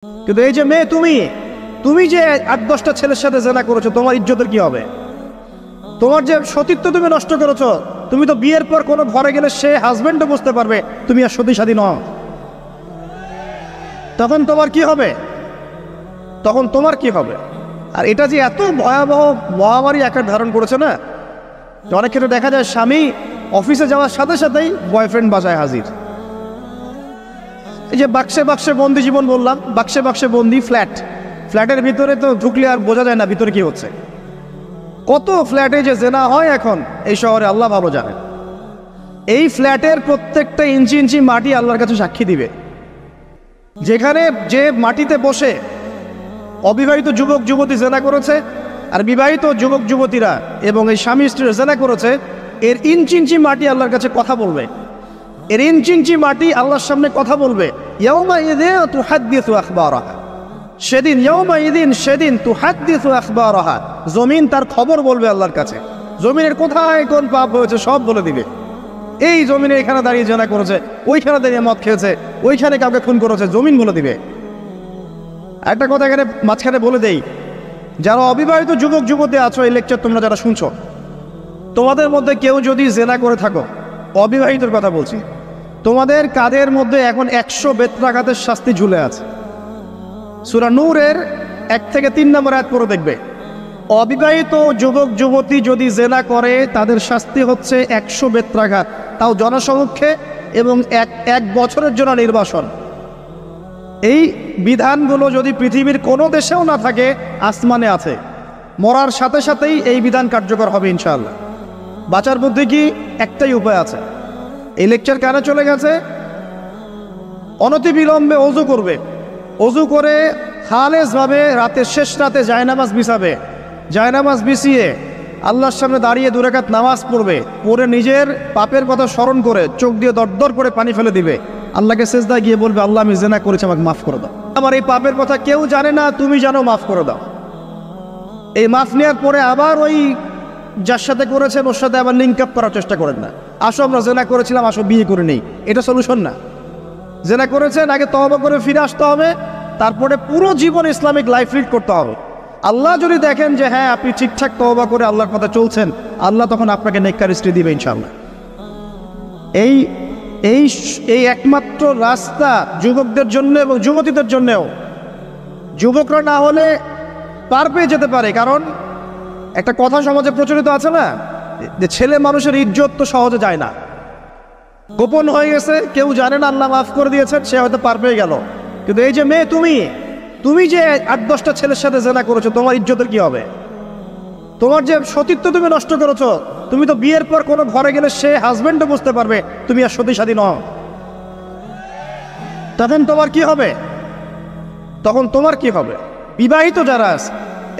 কিন্তু এই যে মেয়ে, তুমি যে 8-10টা ছেলের সাথে জেনা করেছো, তোমার ইজ্জতের কি হবে? তোমার যে সতীত্ব তুমি নষ্ট করেছো। তুমি তো বিয়ের পর কোনো ঘরে গেলে সে হাজবেন্ডও বুঝতে পারবে তুমি আর সতী সাথী নও। তখন তোমার কি হবে? আর এটা যে এত ভয়াবহ মহামারী আকার ধারণ করেছে না, অনেক ক্ষেত্রে দেখা যায় স্বামী অফিসে যাওয়ার সাথে সাথেই বয়ফ্রেন্ড বাসায় হাজির। এই যে বাক্সে বাক্সে বন্দি জীবন বললাম, বাক্সে বাক্সে বন্দি ফ্ল্যাটের ভিতরে তো ঢুকলে আর বোঝা যায় না ভিতরে কি হচ্ছে। কত ফ্ল্যাটে যে জেনা হয় এখন এই শহরে আল্লাহ ভালো জানেন। এই ফ্ল্যাটের প্রত্যেকটা ইঞ্চি ইঞ্চি মাটি আল্লাহর কাছে সাক্ষী দিবে। যেখানে যে মাটিতে বসে অবিবাহিত যুবক যুবতী জেনা করেছে আর বিবাহিত যুবক যুবতীরা এবং এই স্বামী স্ত্রীরা জেনা করেছে, এর ইঞ্চি ইঞ্চি মাটি আল্লাহর কাছে কথা বলবে। এর ইঞ্চি ইঞ্চি মাটি আল্লাহর সামনে কথা বলবে। ইয়াউমাইযিন তুহাদ্দিসু আখবারাহা, সেদিন তুহাদ্দিসু আখবারাহা, জমিন তার খবর বলবে আল্লাহর কাছে। জমিনের কোথায় কোন পাপ হয়েছে সব বলে দিবে। এই জমিনে এখানে দাঁড়িয়ে জেনা করেছে, ওইখানে দাঁড়িয়ে মদ খেয়েছে, ওইখানে কাউকে খুন করেছে, জমিন বলে দিবে। একটা কথা এখানে মাঝখানে বলে দেই, যারা অবিবাহিত যুবক যুবতী আছো, এই লেকচার তোমরা যারা শুনছো, তোমাদের মধ্যে কেউ যদি জেনা করে থাকো, অবিবাহিতর কথা বলছি, তোমাদের কাঁধের মধ্যে এখন 100 বেত্রাঘাতের শাস্তি ঝুলে আছে। সূরা নূরের 1 থেকে 3 নম্বর আয়াত পড়ে দেখবে, অবিবাহিত যুবক যুবতী যদি জেনা করে তাদের শাস্তি হচ্ছে 100 বেত্রাঘাত, তাও জনসমক্ষে, এবং এক বছরের জন্য নির্বাসন। এই বিধানগুলো যদি পৃথিবীর কোনো দেশেও না থাকে, আসমানে আছে। মরার সাথে সাথেই এই বিধান কার্যকর হবে ইনশাআল্লাহ। বাঁচার বুদ্ধি কি? একটাই উপায় আছে। এই লেকচার কানে চলে গেছে, অনতিবিলম্বে অজু করবে। অজু করে খালেসভাবে রাতের শেষ রাতে জায়নামাজ বিছাবে। জায়নামাজ বিছিয়ে আল্লাহর সামনে দাঁড়িয়ে 2 রাকাত নামাজ পড়বে। পড়ে নিজের পাপের কথা স্মরণ করে চোখ দিয়ে দরদর করে পানি ফেলে দিবে। আল্লাহকে সেজদায় গিয়ে বলবে, আল্লাহ আমি জেনা করেছি, আমাকে মাফ করে দাও। আমার এই পাপের কথা কেউ জানে না, তুমি জানো, মাফ করে দাও। এই মাফ নেওয়ার পরে আবার ওই যার সাথে করেছেন ওর সাথে আবার লিঙ্ক আপ করার চেষ্টা করেন না। আসো আমরা জেনা করেছিলাম, আসো বিয়ে করে নেই, এটা সলিউশন না। জেনা করেছেন, আগে তওবা করে ফিরে আসতে হবে, তারপরে পুরো জীবন ইসলামিক লাইফ লিড করতে হবে। আল্লাহ যদি দেখেন যে হ্যাঁ আপনি ঠিকঠাক তওবা করে আল্লাহর কথা চলছেন, আল্লাহ তখন আপনাকে নেককার স্ত্রী দিবে ইনশাআল্লাহ। এই এই এই একমাত্র রাস্তা যুবকদের জন্য এবং যুবতীদের জন্যও। যুবকরা না হলে পার পেয়ে যেতে পারে, কারণ একটা কথা সমাজে প্রচলিত আছে না, যে ছেলে মানুষের ইজ্জত তো সহজে যায় না, গোপন হয়ে গেছে, কেউ জানে না, আল্লাহ মাফ করে দিয়েছেন, সে হয়তো পার পেয়ে গেল। কিন্তু এই যে মেয়ে, তুমি যে 8-10টা ছেলের সাথে জেনা করেছো, তোমার ইজ্জতের কি হবে? তোমার যে সতীত্ব তুমি নষ্ট করেছো। তুমি তো বিয়ের পর কোনো ঘরে গেলে সে হাজবেন্ডও বুঝতে পারবে তুমি আর সতী সাথী নও। তখন তোমার কি হবে? বিবাহিত যারা আছে,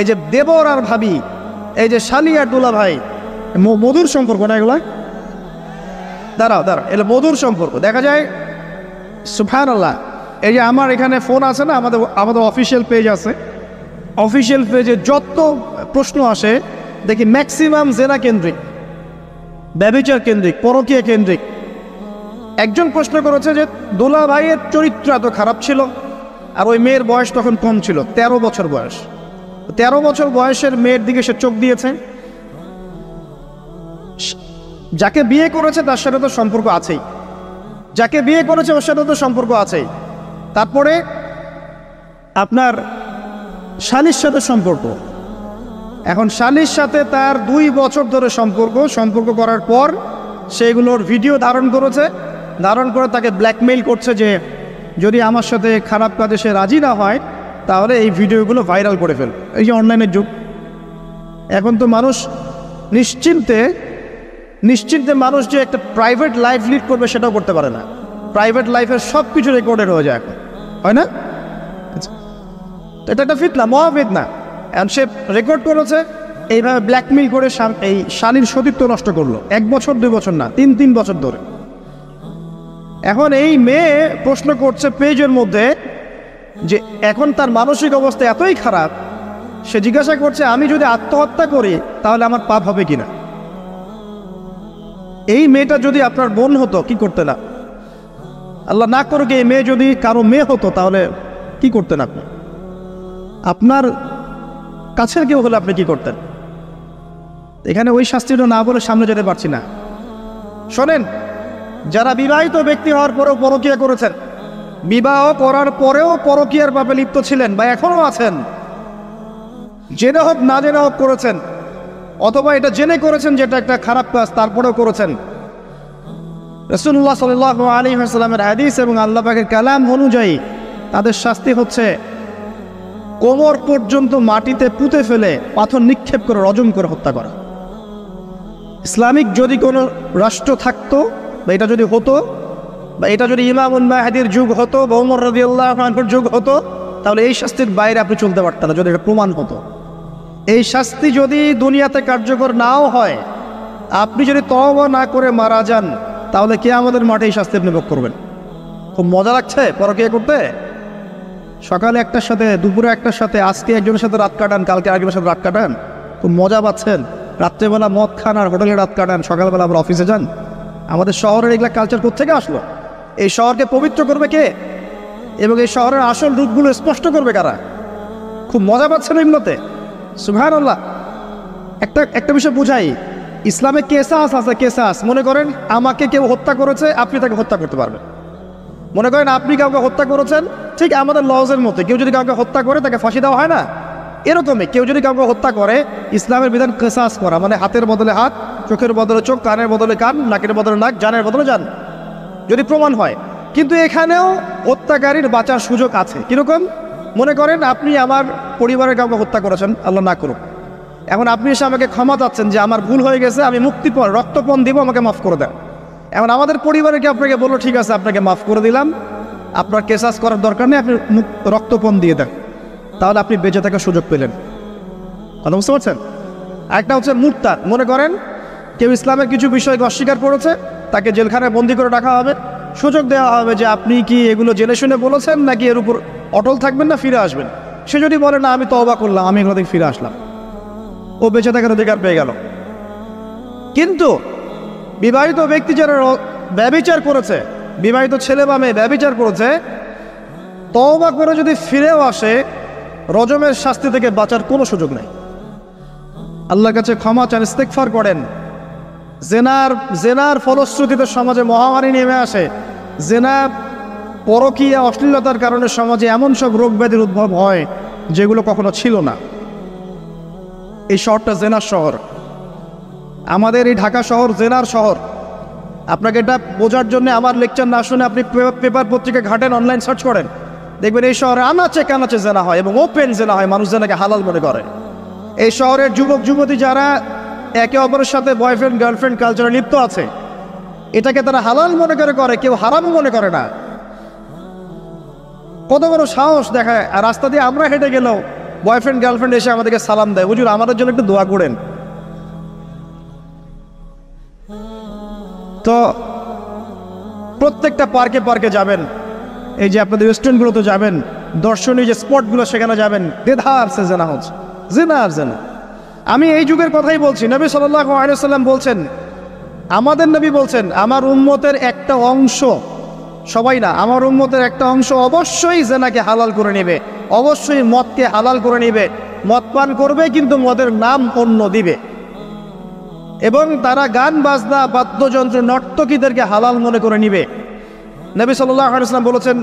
এই যে দেবর আর ভাবি, এই যে শালি আর দুলা ভাই, মধুর সম্পর্ক না এগুলা? দাঁড়াও, এগুলো মধুর সম্পর্ক। দেখা যায় সুবহানাল্লাহ, এই যে আমার এখানে ফোন আছে না, আমাদের অফিসিয়াল পেজ আছে, অফিসিয়াল পেজে যত প্রশ্ন আসে দেখি ম্যাক্সিমাম জেনা কেন্দ্রিক, ব্যভিচার কেন্দ্রিক, পরকীয়া কেন্দ্রিক। একজন প্রশ্ন করেছে যে দোলা ভাইয়ের চরিত্র এত খারাপ ছিল, আর ওই মেয়ের বয়স তখন কম ছিল, 13 বছর বয়স। 13 বছর বয়সের মেয়ের দিকে সে চোখ দিয়েছে। যাকে বিয়ে করেছে তার সাথে তো সম্পর্ক আছেই, যাকে বিয়ে করেছে ওর সাথে তো সম্পর্ক আছেই। তারপরে আপনার শালির সাথে সম্পর্ক। এখন শালির সাথে তার 2 বছর ধরে সম্পর্ক করার পর সেগুলোর ভিডিও ধারণ করে তাকে ব্ল্যাকমেইল করছে যে যদি আমার সাথে খারাপ কাজে সে রাজি না হয় তাহলে এই ভিডিওগুলো ভাইরাল করে ফেল। এই যে অনলাইনের যুগ, এখন তো মানুষ নিশ্চিন্তে মানুষ যে একটা প্রাইভেট লাইফ লিড করবে সেটাও করতে পারে না। প্রাইভেট লাইফের সব কিছু রেকর্ডেড হয়ে যায় এখন, হয় না? এটা একটা ফিতনা, মহাফিতনা। এখন সে রেকর্ড করেছে, এইভাবে ব্ল্যাকমেইল করে এই শালীর সতীত্ব নষ্ট করলো। 1 বছর 2 বছর না, 3 বছর ধরে। এখন এই মেয়ে প্রশ্ন করছে পেজের মধ্যে যে এখন তার মানসিক অবস্থা এতই খারাপ, সে জিজ্ঞাসা করছে আমি যদি আত্মহত্যা করি তাহলে আমার পাপ হবে কিনা। এই মেয়েটা যদি আপনার বোন হতো কি করতে না? আল্লাহ না করুক, এই মেয়ে যদি কারো মেয়ে হতো তাহলে কি করতেন আপনি? আপনার কাছের কেউ হলে আপনি কি করতেন? এখানে ওই শাস্তিটা না বলে সামনে যেতে পারছি না। শোনেন, যারা বিবাহিত ব্যক্তি হওয়ার পরেও পরকীয়া করেছেন, বিবাহ করার পরেও পরকীয়ার পাপে লিপ্ত ছিলেন বা এখনও আছেন, জেনে হোক না জেনে হোক করেছেন, অথবা এটা জেনে করেছেন যেটা একটা খারাপ কাজ তারপরেও করেছেন, রাসূলুল্লাহ সাল্লাল্লাহু আলাইহি ওয়াসাল্লামের হাদিস এবং আল্লাহ পাকের কালাম অনুযায়ী তাদের শাস্তি হচ্ছে কোমর পর্যন্ত মাটিতে পুঁতে ফেলে পাথর নিক্ষেপ করে রজম করে হত্যা করা। ইসলামিক যদি কোনো রাষ্ট্র থাকতো বা এটা যদি হতো, বা এটা যদি ইমামুল মাহদির যুগ হতো বা ওমর রাদিয়াল্লাহু আনহুর যুগ হতো, তাহলে এই শাস্তির বাইরে আপনি চলতে পারতেন না যদি এটা প্রমাণ হতো। এই শাস্তি যদি দুনিয়াতে কার্যকর নাও হয়, আপনি যদি তওবা না করে মারা যান, তাহলে কিয়ামতের মাঠে এই শাস্তি আপনি ভোগ করবেন। খুব মজা লাগছে পরকীয়া করতে। সকালে একটার সাথে, দুপুরে একটার সাথে, আজকে একজনের সাথে রাত কাটান, কালকে আরেকজনের সাথে রাত কাটান, খুব মজা পাচ্ছেন। রাত্রেবেলা মদ খান আর হোটেলে রাত কাটান, সকালবেলা আবার অফিসে যান। আমাদের শহরের এগুলা কালচার কোত্থেকে আসলো? এই শহরকে পবিত্র করবে কে এবং এই শহরের আসল রূপগুলো স্পষ্ট করবে কারা? খুব মজা পাচ্ছেন এগুলোতে। সুবহানাল্লাহ। একটা বিষয় বুঝাই, ইসলামে কেসাস আছে। কেসাস, মনে করেন আমাকে কেউ হত্যা করেছে, আপনি তাকে হত্যা করতে পারবেন। মনে করেন আপনি কাউকে হত্যা করেছেন, ঠিক আমাদের লজের মতো কেউ যদি কাউকে হত্যা করে তাকে ফাঁসি দেওয়া হয় না, এরকমই কেউ যদি কাউকে হত্যা করে, ইসলামের বিধান কেসাস করা, মানে হাতের বদলে হাত, চোখের বদলে চোখ, কানের বদলে কান, নাকের বদলে নাক, জানের বদলে জান, যদি প্রমাণ হয়। কিন্তু এখানেও হত্যাকারীর বাঁচার সুযোগ আছে। কিরকম? মনে করেন আপনি আমার পরিবারের কাউকে হত্যা করেছেন, আল্লাহ না করুক। এখন আপনি এসে আমাকে ক্ষমা চাচ্ছেন যে আমার ভুল হয়ে গেছে, আমি মুক্তিপণ রক্তপণ দিব, আমাকে মাফ করে দেন। এখন আমাদের পরিবারকে আপনাকে বললো ঠিক আছে আপনাকে মাফ করে দিলাম, আপনার কেসাস করার দরকার নেই, আপনি রক্তপণ দিয়ে দেন, তাহলে আপনি বেঁচে থাকার সুযোগ পেলেন। কথা বুঝতে পারছেন? একটা হচ্ছে মুরতাদ। মনে করেন কেউ ইসলামের কিছু বিষয়কে অস্বীকার করেছে, তাকে জেলখানায় বন্দি করে রাখা হবে, সুযোগ দেওয়া হবে যে আপনি কি এগুলো জেনে শুনে বলেছেন নাকি এর উপর অটল থাকবেন না ফিরে আসবেন। সে যদি বলে না আমি তওবা করলাম, আমি এগুলো থেকে ফিরে আসলাম, ও বেঁচে থাকার অধিকার পেয়ে গেল। কিন্তু বিবাহিত ব্যক্তি যারা ব্যভিচার করেছে, বিবাহিত ছেলে বা মেয়ে ব্যভিচার করেছে, তওবা করে যদি ফিরেও আসে, রজমের শাস্তি থেকে বাঁচার কোনো সুযোগ নেই। আল্লাহর কাছে ক্ষমা চান, ইস্তেগফার করেন। জেনার ফলশ্রুতিতে সমাজে মহামারী নেমে আসে। জেনা, পরকীয়া, অশ্লীলতার কারণে সমাজে এমন সব রোগ ব্যাধির উদ্ভব হয় যেগুলো কখনো ছিল না। এই শহরটা জেনার শহর। আমাদের এই ঢাকা শহর জেনার শহর। আপনাকে এটা বোঝার জন্য আমার লেকচার না শুনে আপনি পেপার পত্রিকা ঘাটেন, অনলাইন সার্চ করেন, দেখবেন এই শহরে আনাচে কানাচে জেনা হয় এবং ওপেন জেনা হয়, মানুষ জেনাকে হালাল মনে করে। এই শহরের যুবক যুবতী যারা একে অপরের সাথে বয়ফ্রেন্ড গার্লফ্রেন্ড কালচারে লিপ্ত আছে, এটাকে তারা হালাল মনে করে, কেউ হারাম মনে করে না। কত বড় সাহস দেখায়। আর রাস্তা দিয়ে আমরা হেঁটে গেলেও বয়ফ্রেন্ড গার্লফ্রেন্ড এসে আমাদেরকে সালাম দেয়, হুজুর আমাদের জন্য একটু দোয়া করেন। তো প্রত্যেকটা পার্কে পার্কে যাবেন, এই যে আপনাদের রেস্টুরেন্টগুলোতে যাবেন, দর্শনীয় যে স্পটগুলো সেখানে যাবেন, দেধার সে জেনা হচ্ছে, জেনা আর জেনা। আমি এই যুগের কথাই বলছি। নবী সাল্লাল্লাহু আলাইহি ওয়াসাল্লাম বলছেন, আমাদের নবী বলছেন, আমার উম্মতের একটা অংশ, সবাই না, আমার উম্মতের একটা অংশ অবশ্যই জেনাকে হালাল করে নেবে, অবশ্যই মদকে হালাল করে নেবে, মদ পান করবে কিন্তু মদের নাম অন্য দিবে, এবং তারা গান বাজনা বাদ্যযন্ত্র নর্তকীদেরকে হালাল মনে করে নিবে। নবী সাল্লাল্লাহু আলাইহি ওয়াসাল্লাম বলেছেন,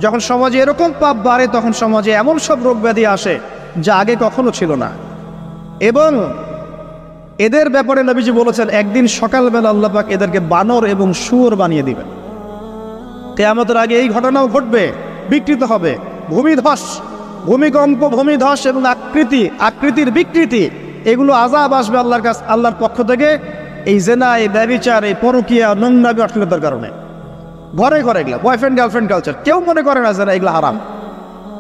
যখন সমাজে এরকম পাপ বাড়ে তখন সমাজে এমন সব রোগ ব্যাধি আসে যা আগে কখনো ছিল না। এবং এদের ব্যাপারে নবীজি বলেছেন, একদিন সকালবেলা আল্লাহ পাক এদেরকে বানর এবং শুয়োর বানিয়ে দিবেন। কিয়ামতের আগে এই ঘটনাও ঘটবে, বিকৃত হবে, ভূমিধস, ভূমিকম্প, ভূমিধস এবং আকৃতির বিকৃতি, এগুলো আযাব আসবে আল্লাহর পক্ষ থেকে। এই জেনা, এই ব্যভিচার, এই পরকীয়া, নোংরামি, অশ্লীলতার কারণে ঘরে ঘরে এগুলো বয়ফ্রেন্ড গার্লফ্রেন্ড কালচার। কেউ মনে করে না জেনা এগুলো হারাম,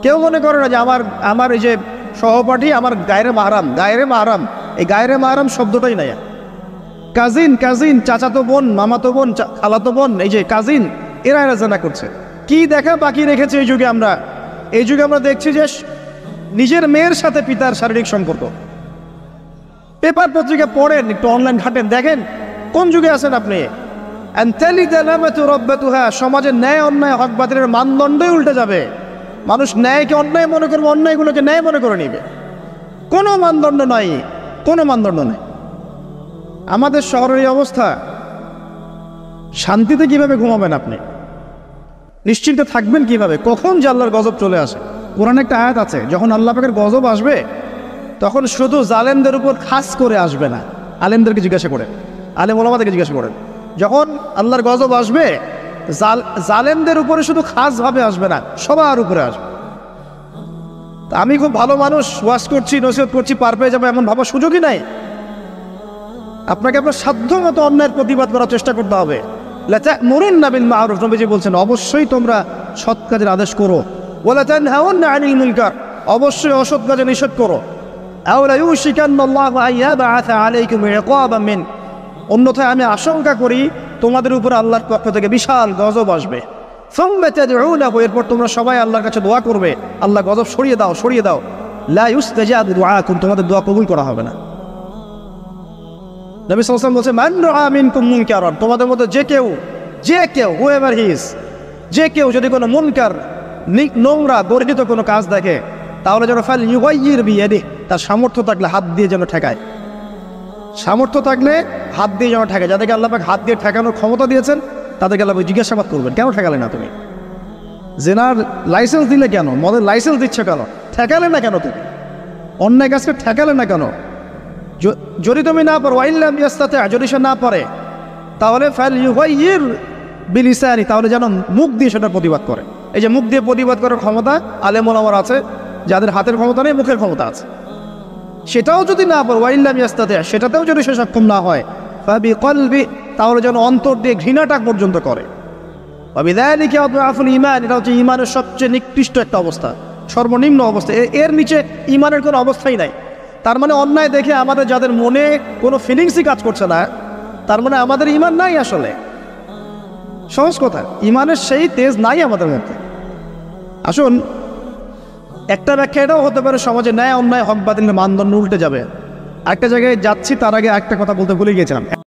কেউ মনে করে না যে আমার এই যে সহপাঠী আমার গায়রে মাহরাম, এই গায়রে মাহরাম শব্দটাই নাই। কাজিন, চাচাতো বোন, মামাতো বোন, খালাতো বোন, এই যে কাজিন, এরা জেনা করছে। কি দেখা বাকি রেখেছে এই যুগে আমরা দেখছি যে নিজের মেয়ের সাথে পিতার শারীরিক সম্পর্ক। পেপার পত্রিকা পড়েন, একটু অনলাইন ঘাটেন, দেখেন কোন যুগে আছেন আপনি। সমাজের ন্যায় অন্যায় হক বাতিলের মানদণ্ডই উল্টে যাবে। মানুষ ন্যায়কে অন্যায় মনে করবে, অন্যায়গুলোকে ন্যায় মনে করে নিবে। কোনো মানদণ্ড নাই, কোনো মানদণ্ড নেই। আমাদের শহরের এই অবস্থা, শান্তিতে কিভাবে ঘুমাবেন আপনি? নিশ্চিন্তে থাকবেন কিভাবে? কখন যে আল্লাহর গজব চলে আসে। কোরআনে একটা আয়াত আছে, যখন আল্লাহ পাকের গজব আসবে তখন শুধু জালেমদের উপর খাস করে আসবে না। আলেমদেরকে জিজ্ঞাসা করেন, আলেম ওলামাদেরকে জিজ্ঞাসা করেন, যখন আল্লাহর গজব আসবে জালেমদের উপরে শুধু খাসভাবে আসবে না, সবার উপরে আসবে। আমি খুব ভালো মানুষ, ওয়াজ করছি, নসিহত করছি, পার পেয়ে যাবো এমন ভাবার সুযোগই নাই। আপনাকে আপনার সাধ্য মতো অন্যায়ের প্রতিবাদ করার চেষ্টা করতে হবে। লাতা'মুরুন্না বিল মা'রুফ, নবীজি বলছেন অবশ্যই তোমরা সৎ কাজের আদেশ করো। ওয়ালা তানহাউন্না আনিল মুনকার, অবশ্যই অসৎ কাজে নিষেধ করো। আও লা ইউশিকান্নাল্লাহু আন ইয়াবআসা আলাইকুম ইকাবাম মিন, অন্যথায় আমি আশঙ্কা করি তোমাদের উপর আল্লাহর পক্ষ থেকে বিশাল গজব আসবে। সুম্মা তাদউনাহু, এরপর তোমরা সবাই আল্লাহর কাছে দোয়া করবে, আল্লাহ গজব সরিয়ে দাও, সরিয়ে দাও। লা ইউস্তাজাবু দুআকুম, তোমাদের দোয়া কবুল করা হবে না। নবী সাল্লাল্লাহু আলাইহি ওয়াসাল্লাম বলেছে, মান রাআ মিনকুম মুনকারান, তোমাদের মধ্যে যে কেউ হুয়েভার হি ইজ, যে কেউ যদি কোনো মুনকার, নোংরা গর্হিত কোনো কাজ দেখে, তাহলে যেন ফাল ইউগাইয়ির বিয়াদিহি, তার সামর্থ্য থাকলে হাত দিয়ে যেন ঠেকায়। সামর্থ্য থাকলে হাত দিয়ে যেন ঠেকায়। যাদেরকে আল্লাহ পাক হাত দিয়ে ঠেকানোর ক্ষমতা দিয়েছেন তাদেরকে আল্লাহ জিজ্ঞাসাবাদ করবেন, কেন ঠেকালে না তুমি? জেনার লাইসেন্স দিলে কেন? মদের লাইসেন্স দিচ্ছ কেন? ঠেকালে না কেন তুমি? অন্যায় কাজকে ঠেকালে না কেন? যদি তুমি না পারো, ওয়াইল্লাম ইয়াস্তাতি, যদি সে না পারে, তাহলে ফাল ইউগাইয়ির বিলিসানি, তাহলে যেন মুখ দিয়ে সেটা প্রতিবাদ করে। এই যে মুখ দিয়ে প্রতিবাদ করার ক্ষমতা আলেম ওলামার আছে, যাদের হাতের ক্ষমতা নেই, মুখের ক্ষমতা আছে। সেটাও যদি না পারে, ওয়াইল্লাম ইয়াস্তাতি, সেটাতেও যদি সে সক্ষম না হয়, ফাবিকলবি, তাহলে যেন অন্তর দিয়ে ঘৃণাটা পর্যন্ত করে। ওয়াবিযালিকা আদআফুল ঈমান, এটা হচ্ছে ঈমানের সবচেয়ে নিকৃষ্ট একটা অবস্থা, সর্বনিম্ন অবস্থা। এর নিচে ঈমানের কোনো অবস্থাই নাই। তার মানে অন্যায় দেখে আমাদের যাদের মনে কোনো ফিলিংসই কাজ করছে না, তার মানে আমাদের ঈমান নাই আসলে। সহজ কথা, ঈমানের সেই তেজ নাই আমাদের মধ্যে। আসুন, একটা ব্যাখ্যা এটাও হতে পারে সমাজে ন্যায় অন্যায় হক বাতিলের মানদণ্ড উল্টে যাবে। একটা জায়গায় যাচ্ছি, তার আগে একটা কথা বলতে ভুলে গিয়েছিলাম।